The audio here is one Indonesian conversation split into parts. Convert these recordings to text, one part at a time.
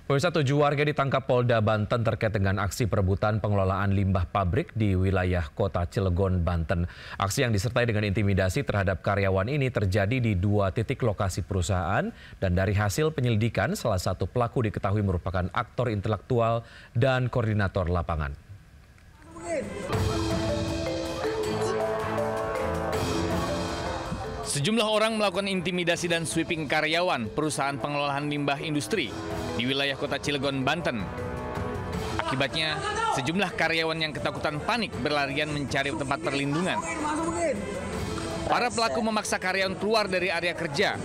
Pemirsa, 7 warga ditangkap Polda Banten terkait dengan aksi perebutan pengelolaan limbah pabrik di wilayah kota Cilegon, Banten. Aksi yang disertai dengan intimidasi terhadap karyawan ini terjadi di 2 titik lokasi perusahaan dan dari hasil penyelidikan salah satu pelaku diketahui merupakan aktor intelektual dan koordinator lapangan. Sejumlah orang melakukan intimidasi dan sweeping karyawan perusahaan pengelolaan limbah industri di wilayah kota Cilegon, Banten. Akibatnya, sejumlah karyawan yang ketakutan panik berlarian mencari tempat perlindungan. Para pelaku memaksa karyawan keluar dari area kerja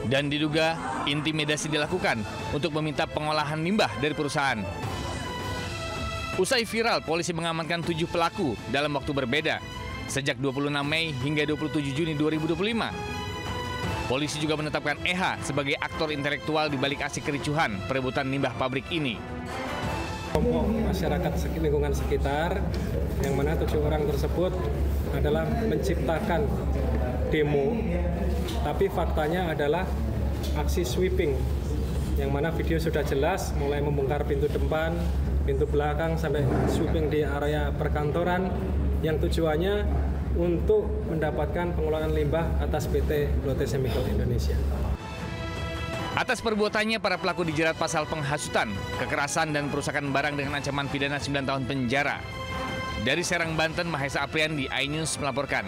dan diduga intimidasi dilakukan untuk meminta pengolahan limbah dari perusahaan. Usai viral, polisi mengamankan 7 pelaku dalam waktu berbeda, sejak 26 Mei hingga 27 Juni 2025. Polisi juga menetapkan EH sebagai aktor intelektual di balik aksi kericuhan perebutan limbah pabrik ini. Kelompok masyarakat lingkungan sekitar, yang mana 7 orang tersebut adalah menciptakan demo, tapi faktanya adalah aksi sweeping, yang mana video sudah jelas, mulai membongkar pintu depan, pintu belakang, sampai sweeping di area perkantoran, yang tujuannya untuk mendapatkan pengelolaan limbah atas PT Lotte Chemical Indonesia. Atas perbuatannya, para pelaku dijerat pasal penghasutan, kekerasan, dan perusakan barang dengan ancaman pidana 9 tahun penjara. Dari Serang, Banten, Mahesa Apriandi, iNews melaporkan.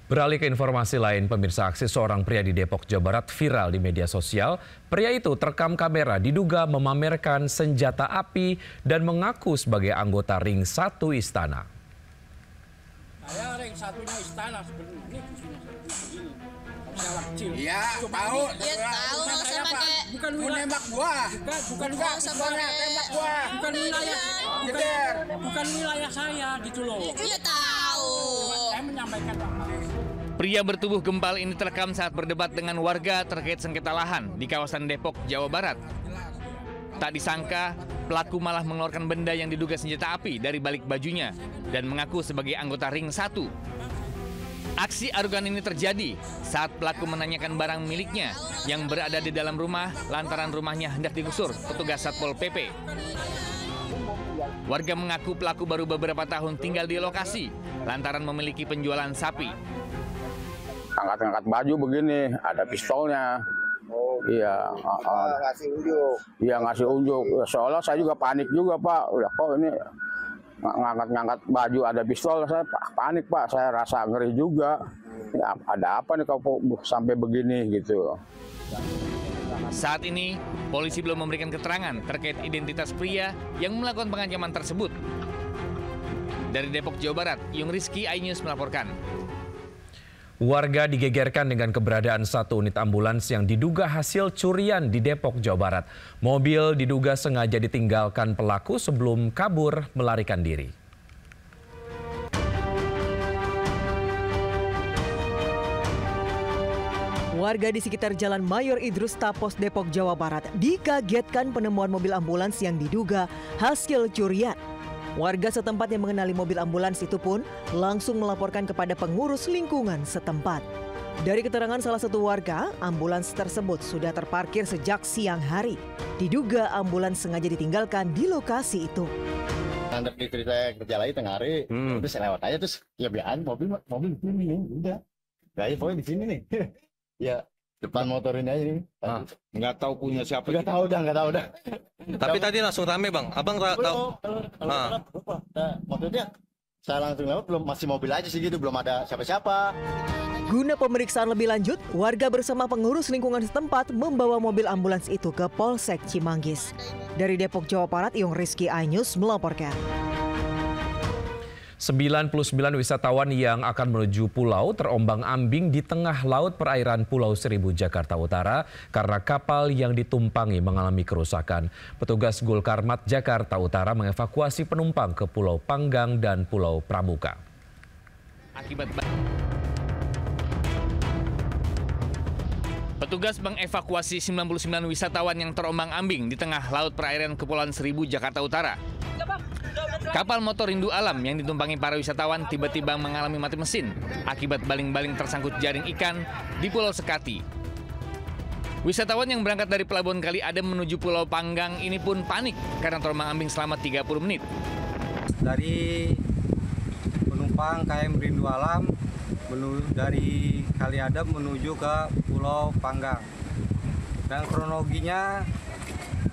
Beralih ke informasi lain, pemirsa, aksi seorang pria di Depok, Jawa Barat viral di media sosial. Pria itu terekam kamera diduga memamerkan senjata api dan mengaku sebagai anggota Ring 1 Istana. Saya Ring 1-nya Istana sebenarnya di sini. Saya kecil. Iya, tahu. Iya, tahu saya pakai. Bukan Menembak gua. bukan Tembak gua. bukan wilayah. Bukan wilayah saya gitu loh. Iya tahu. Saya menyampaikan Pria bertubuh gempal ini terekam saat berdebat dengan warga terkait sengketa lahan di kawasan Depok, Jawa Barat. Tak disangka, pelaku malah mengeluarkan benda yang diduga senjata api dari balik bajunya dan mengaku sebagai anggota Ring 1. Aksi arogan ini terjadi saat pelaku menanyakan barang miliknya yang berada di dalam rumah lantaran rumahnya hendak digusur petugas Satpol PP. Warga mengaku pelaku baru beberapa tahun tinggal di lokasi lantaran memiliki penjualan sapi. Angkat-angkat baju begini, ada pistolnya. Iya, ngasih unjuk. Iya, ngasih unjuk. Seolah saya juga panik juga, Pak. Udah kok ini ngangkat-ngangkat baju ada pistol, saya panik, Pak. Saya rasa ngeri juga. Ya, ada apa nih kalau sampai begini gitu. Saat ini, polisi belum memberikan keterangan terkait identitas pria yang melakukan pengancaman tersebut. Dari Depok, Jawa Barat, Yung Rizky, iNews melaporkan. Warga digegerkan dengan keberadaan satu unit ambulans yang diduga hasil curian di Depok, Jawa Barat. Mobil diduga sengaja ditinggalkan pelaku sebelum kabur melarikan diri. Warga di sekitar Jalan Mayor Idrus Tapos, Depok, Jawa Barat dikagetkan penemuan mobil ambulans yang diduga hasil curian. Warga setempat yang mengenali mobil ambulans itu pun langsung melaporkan kepada pengurus lingkungan setempat. Dari keterangan salah satu warga, ambulans tersebut sudah terparkir sejak siang hari. Diduga ambulans sengaja ditinggalkan di lokasi itu. Nanti istri saya kerja lagi tengah hari, terus saya lewat aja, terus ya biarin mobil di sini nih, udah. Gaya pokoknya di sini nih. Ya depan motor ini aja nih. Nggak tahu punya siapa. Nggak tahu dah. Tapi tadi langsung rame, Bang. Abang tahu. Maksudnya saya langsung lewat, belum, masih mobil aja sih gitu, belum ada siapa-siapa. Guna pemeriksaan lebih lanjut, warga bersama pengurus lingkungan setempat membawa mobil ambulans itu ke Polsek Cimanggis. Dari Depok, Jawa Barat, Yung Rizky, iNews melaporkan. 99 wisatawan yang akan menuju pulau terombang-ambing di tengah laut perairan Pulau Seribu, Jakarta Utara karena kapal yang ditumpangi mengalami kerusakan. Petugas Gulkarmat Jakarta Utara mengevakuasi penumpang ke Pulau Panggang dan Pulau Pramuka. Petugas mengevakuasi 99 wisatawan yang terombang-ambing di tengah laut perairan Kepulauan Seribu, Jakarta Utara. Kapal motor Rindu Alam yang ditumpangi para wisatawan tiba-tiba mengalami mati mesin akibat baling-baling tersangkut jaring ikan di Pulau Sekati. Wisatawan yang berangkat dari Pelabuhan Kali Adem menuju Pulau Panggang ini pun panik karena terombang-ambing selama 30 menit. Dari penumpang KM Rindu Alam dari Kali Adem menuju ke Pulau Panggang. Dan kronologinya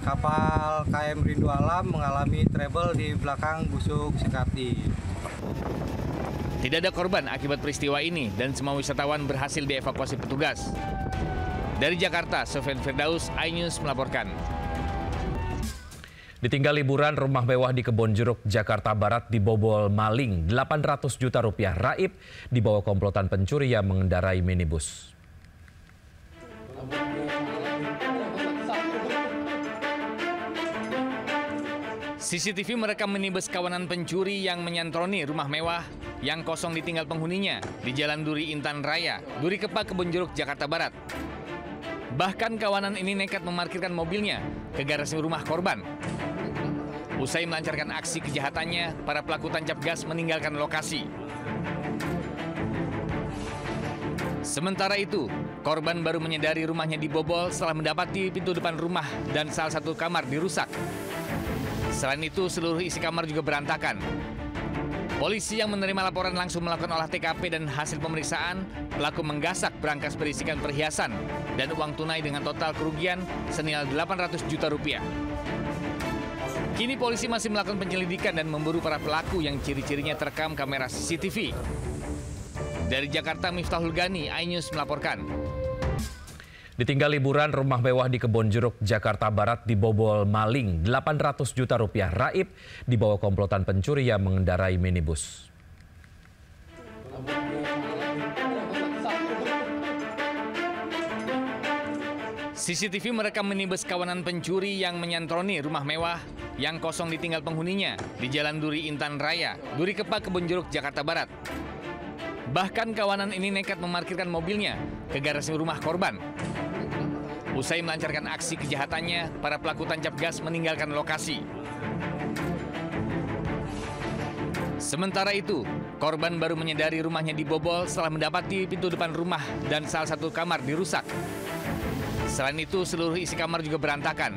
kapal KM Rindu Alam mengalami trouble di belakang busuk Sekati. Tidak ada korban akibat peristiwa ini dan semua wisatawan berhasil dievakuasi petugas. Dari Jakarta, Sofyan Firdaus, iNews melaporkan. Ditinggal liburan, rumah mewah di Kebonjeruk, Jakarta Barat dibobol maling. 800 juta rupiah raib dibawa komplotan pencuri yang mengendarai minibus. CCTV merekam minibus kawanan pencuri yang menyantroni rumah mewah yang kosong ditinggal penghuninya di Jalan Duri Intan Raya, Duri Kepa, Kebonjeruk, Jakarta Barat. Bahkan kawanan ini nekat memarkirkan mobilnya ke garasi rumah korban. Usai melancarkan aksi kejahatannya, para pelaku tancap gas meninggalkan lokasi. Sementara itu, korban baru menyadari rumahnya dibobol setelah mendapati pintu depan rumah dan salah satu kamar dirusak. Selain itu, seluruh isi kamar juga berantakan. Polisi yang menerima laporan langsung melakukan olah TKP dan hasil pemeriksaan, pelaku menggasak berangkas berisikan perhiasan dan uang tunai dengan total kerugian senilai 800 juta rupiah. Kini polisi masih melakukan penyelidikan dan memburu para pelaku yang ciri-cirinya terekam kamera CCTV. Dari Jakarta, Miftahul Gani, iNews melaporkan. Ditinggal liburan, rumah mewah di Kebonjeruk, Jakarta Barat dibobol maling. 800 juta rupiah raib dibawa komplotan pencuri yang mengendarai minibus. CCTV merekam minibus kawanan pencuri yang menyantroni rumah mewah yang kosong ditinggal penghuninya di Jalan Duri Intan Raya, Duri Kepa, Kebonjeruk, Jakarta Barat. Bahkan kawanan ini nekat memarkirkan mobilnya ke garasi rumah korban. Usai melancarkan aksi kejahatannya, para pelaku tancap gas meninggalkan lokasi. Sementara itu, korban baru menyadari rumahnya dibobol setelah mendapati pintu depan rumah dan salah satu kamar dirusak. Selain itu, seluruh isi kamar juga berantakan.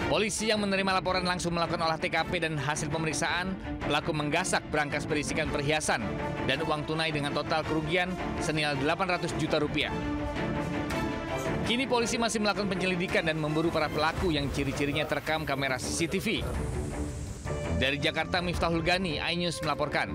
Polisi yang menerima laporan langsung melakukan olah TKP dan hasil pemeriksaan, pelaku menggasak berangkas berisikan perhiasan dan uang tunai dengan total kerugian senilai 800 juta rupiah. Kini polisi masih melakukan penyelidikan dan memburu para pelaku yang ciri-cirinya terekam kamera CCTV. Dari Jakarta, Miftahul Gani, iNews melaporkan.